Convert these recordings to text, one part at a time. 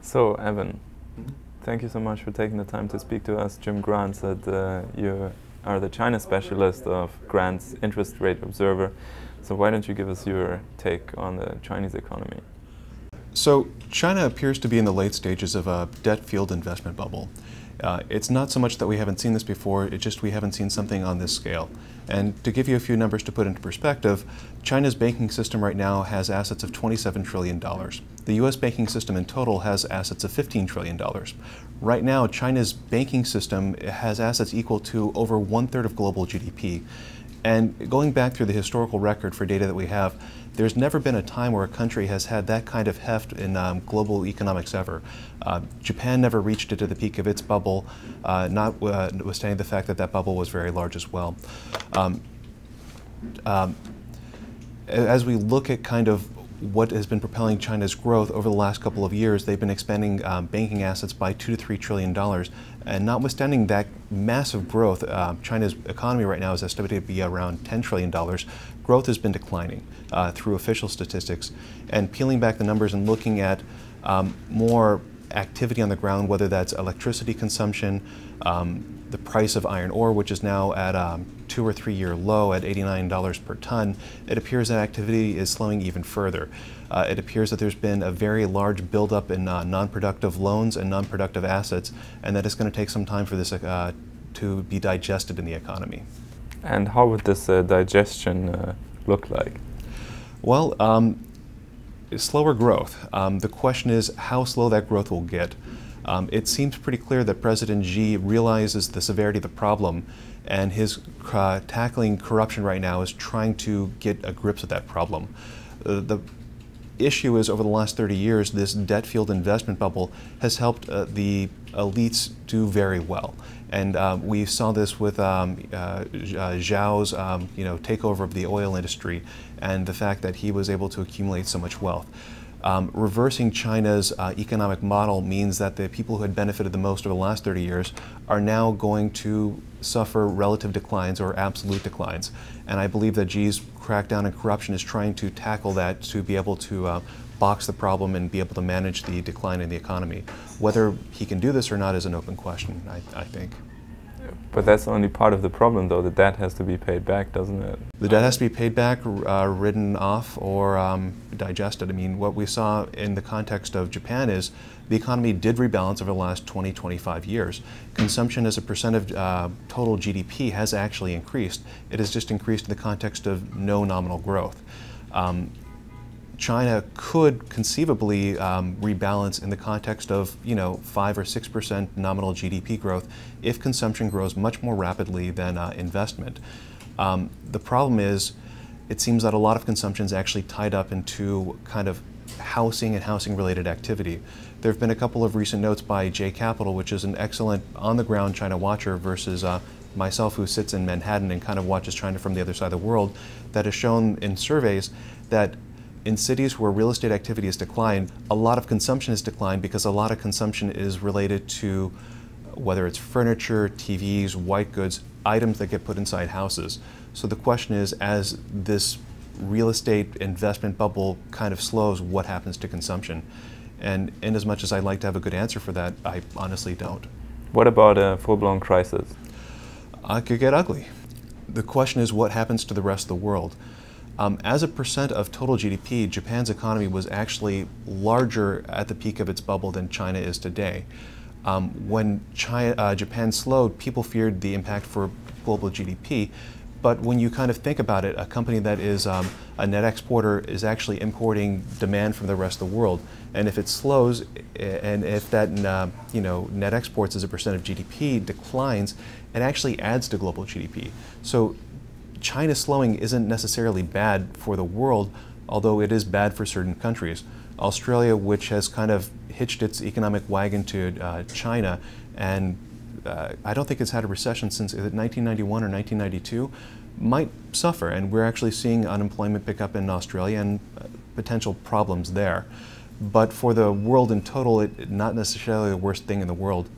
So, Evan, thank you so much for taking the time to speak to us. Jim Grant said you are the China specialist of Grant's Interest Rate Observer. So why don't you give us your take on the Chinese economy? So China appears to be in the late stages of a debt-fueled investment bubble. It's not so much that we haven't seen this before, it's just we haven't seen something on this scale. And to give you a few numbers to put into perspective, China's banking system right now has assets of $27 trillion. The US banking system in total has assets of $15 trillion. Right now, China's banking system has assets equal to over 1/3 of global GDP. And going back through the historical record for data that we have, there's never been a time where a country has had that kind of heft in global economics ever. Japan never reached it to the peak of its bubble, notwithstanding the fact that that bubble was very large as well. As we look at kind of what has been propelling China's growth over the last couple of years, they've been expanding banking assets by $2 to $3 trillion. And notwithstanding that massive growth, China's economy right now is estimated to be around $10 trillion. Growth has been declining through official statistics. And peeling back the numbers and looking at more activity on the ground, whether that's electricity consumption, the price of iron ore, which is now at a 2 or 3 year low at $89 per ton, it appears that activity is slowing even further. It appears that there's been a very large buildup in non-productive loans and non-productive assets, and that it's going to take some time for this to be digested in the economy. And how would this digestion look like? Well, slower growth. The question is how slow that growth will get. It seems pretty clear that President Xi realizes the severity of the problem, and his tackling corruption right now is trying to get a grip with that problem. The issue is, over the last 30 years, this debt-fueled investment bubble has helped the elites do very well. And we saw this with Zhao's takeover of the oil industry and the fact that he was able to accumulate so much wealth. Reversing China's economic model means that the people who had benefited the most over the last 30 years are now going to suffer relative declines or absolute declines. And I believe that Xi's crackdown on corruption is trying to tackle that to be able to box the problem and be able to manage the decline in the economy. Whether he can do this or not is an open question, I think. But that's only part of the problem, though. The debt has to be paid back, doesn't it? The debt has to be paid back, written off, or digested. I mean, what we saw in the context of Japan is the economy did rebalance over the last 20, 25 years. Consumption as a percent of total GDP has actually increased. It has just increased in the context of no nominal growth. China could conceivably rebalance in the context of 5 or 6% nominal GDP growth if consumption grows much more rapidly than investment. The problem is, it seems that a lot of consumption is actually tied up into kind of housing and housing-related activity. There have been a couple of recent notes by J Capital, which is an excellent on-the-ground China watcher, versus myself, who sits in Manhattan and kind of watches China from the other side of the world, that has shown in surveys that in cities where real estate activity has declined, a lot of consumption has declined because a lot of consumption is related to whether it's furniture, TVs, white goods, items that get put inside houses. So the question is, as this real estate investment bubble kind of slows, what happens to consumption? And in as much as I'd like to have a good answer for that, I honestly don't. What about a full-blown crisis? It could get ugly. The question is, what happens to the rest of the world? As a percent of total GDP, Japan's economy was actually larger at the peak of its bubble than China is today. When Japan slowed, people feared the impact for global GDP. But when you kind of think about it, a company that is a net exporter is actually importing demand from the rest of the world. And if it slows, and if that net exports as a percent of GDP declines, it actually adds to global GDP. So China slowing isn't necessarily bad for the world, although it is bad for certain countries. Australia, which has kind of hitched its economic wagon to China, and I don't think it's had a recession since 1991 or 1992, might suffer. And we're actually seeing unemployment pick up in Australia and potential problems there. But for the world in total, it's not necessarily the worst thing in the world.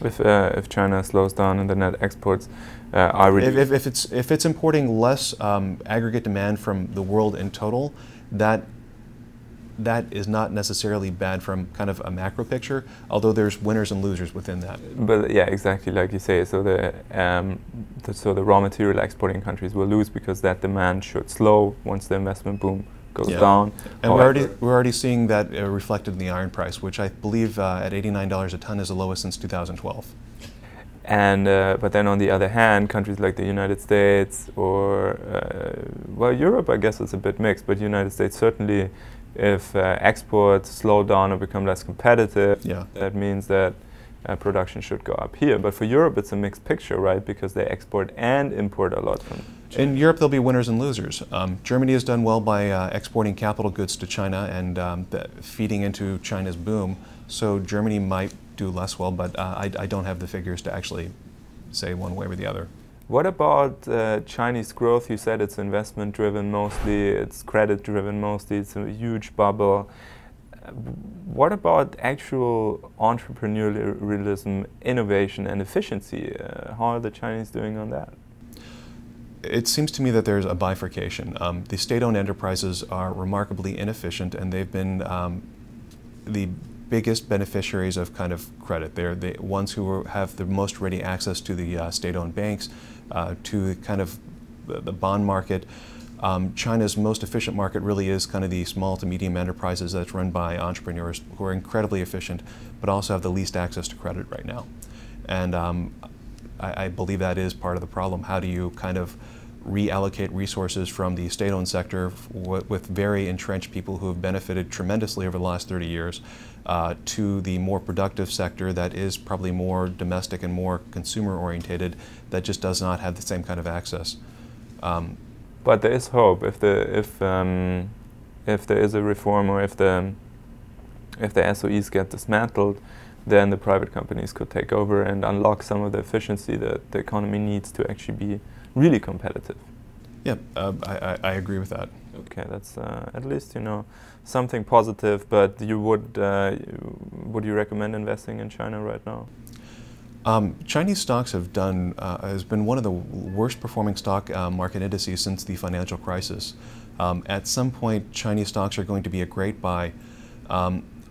If China slows down in the net exports, if it's importing less aggregate demand from the world in total, that that is not necessarily bad from kind of a macro picture, although there's winners and losers within that. But yeah, exactly like you say. So the raw material exporting countries will lose because that demand should slow once the investment boom goes down. And we're already seeing that reflected in the iron price, which I believe at $89 a ton is the lowest since 2012. And but then on the other hand, countries like the United States or well, Europe, I guess it's a bit mixed, but United States certainly, if exports slow down or become less competitive, that means that production should go up here. But for Europe, it's a mixed picture, right? Because they export and import a lot from China. In Europe, there'll be winners and losers. Germany has done well by exporting capital goods to China and feeding into China's boom. So Germany might do less well, but I don't have the figures to actually say one way or the other. What about Chinese growth? You said it's investment driven mostly, it's credit driven mostly, it's a huge bubble. What about actual entrepreneurialism, innovation and efficiency? How are the Chinese doing on that? It seems to me that there's a bifurcation. The state-owned enterprises are remarkably inefficient, and they've been the biggest beneficiaries of kind of credit. They're the ones who have the most ready access to the state-owned banks, to kind of the bond market. China's most efficient market really is kind of the small to medium enterprises that's run by entrepreneurs who are incredibly efficient, but also have the least access to credit right now. And I believe that is part of the problem. How do you kind of reallocate resources from the state-owned sector with very entrenched people who have benefited tremendously over the last 30 years to the more productive sector that is probably more domestic and more consumer-orientated, that just does not have the same kind of access. But there is hope if there is a reform, or if the SOEs get dismantled, then the private companies could take over and unlock some of the efficiency that the economy needs to actually be really competitive. Yeah, I agree with that. Okay, that's at least, you know, something positive. But you would you recommend investing in China right now? Chinese stocks have has been one of the worst performing stock market indices since the financial crisis. At some point, Chinese stocks are going to be a great buy.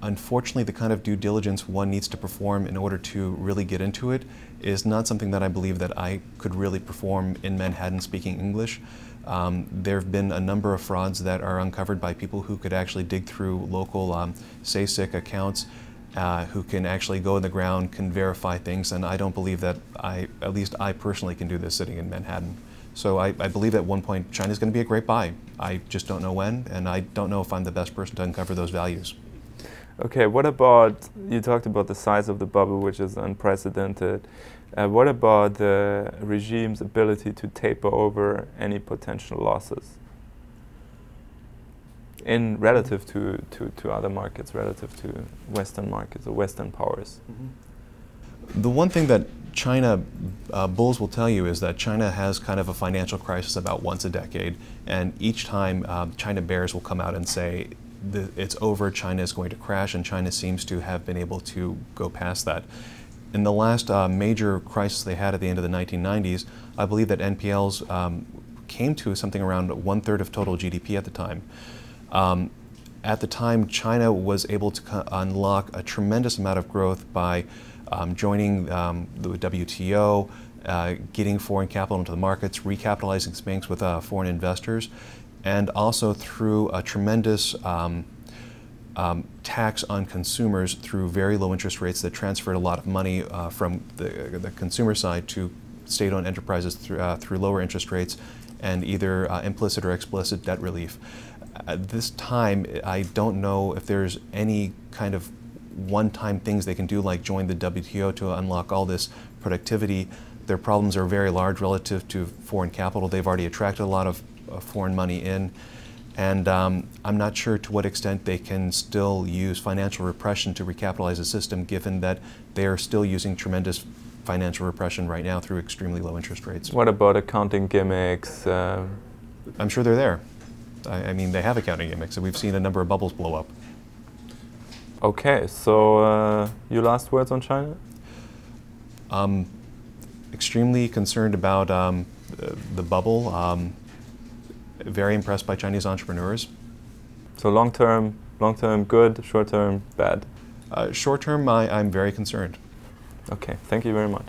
Unfortunately, the kind of due diligence one needs to perform in order to really get into it is not something that I believe that I could really perform in Manhattan speaking English. There have been a number of frauds that are uncovered by people who could actually dig through local SASIC accounts, who can actually go in the ground, can verify things, and I don't believe that at least I personally can do this sitting in Manhattan. So I believe at one point China's going to be a great buy. I just don't know when, and I don't know if I'm the best person to uncover those values. Okay, what about, you talked about the size of the bubble, which is unprecedented. What about the regime's ability to taper over any potential losses in relative to other markets, relative to Western markets or Western powers? Mm-hmm. The one thing that China bulls will tell you is that China has kind of a financial crisis about once a decade, and each time China bears will come out and say it's over, China is going to crash, and China seems to have been able to go past that. In the last major crisis they had at the end of the 1990s, I believe that NPLs came to something around 1/3 of total GDP at the time. At the time, China was able to unlock a tremendous amount of growth by joining the WTO, getting foreign capital into the markets, recapitalizing its banks with foreign investors, and also through a tremendous tax on consumers through very low interest rates that transferred a lot of money from the consumer side to state-owned enterprises through lower interest rates and either implicit or explicit debt relief. At this time, I don't know if there's any kind of one-time things they can do, like join the WTO to unlock all this productivity. Their problems are very large relative to foreign capital. They've already attracted a lot of foreign money in, and I'm not sure to what extent they can still use financial repression to recapitalize the system, given that they are still using tremendous financial repression right now through extremely low interest rates. What about accounting gimmicks? I'm sure they're there. I mean, they have accounting gimmicks, and we've seen a number of bubbles blow up. Okay, so your last words on China? Extremely concerned about the bubble. Very impressed by Chinese entrepreneurs. So long term, Long term, good. Short term, bad. Short term, I'm very concerned. Okay, thank you very much.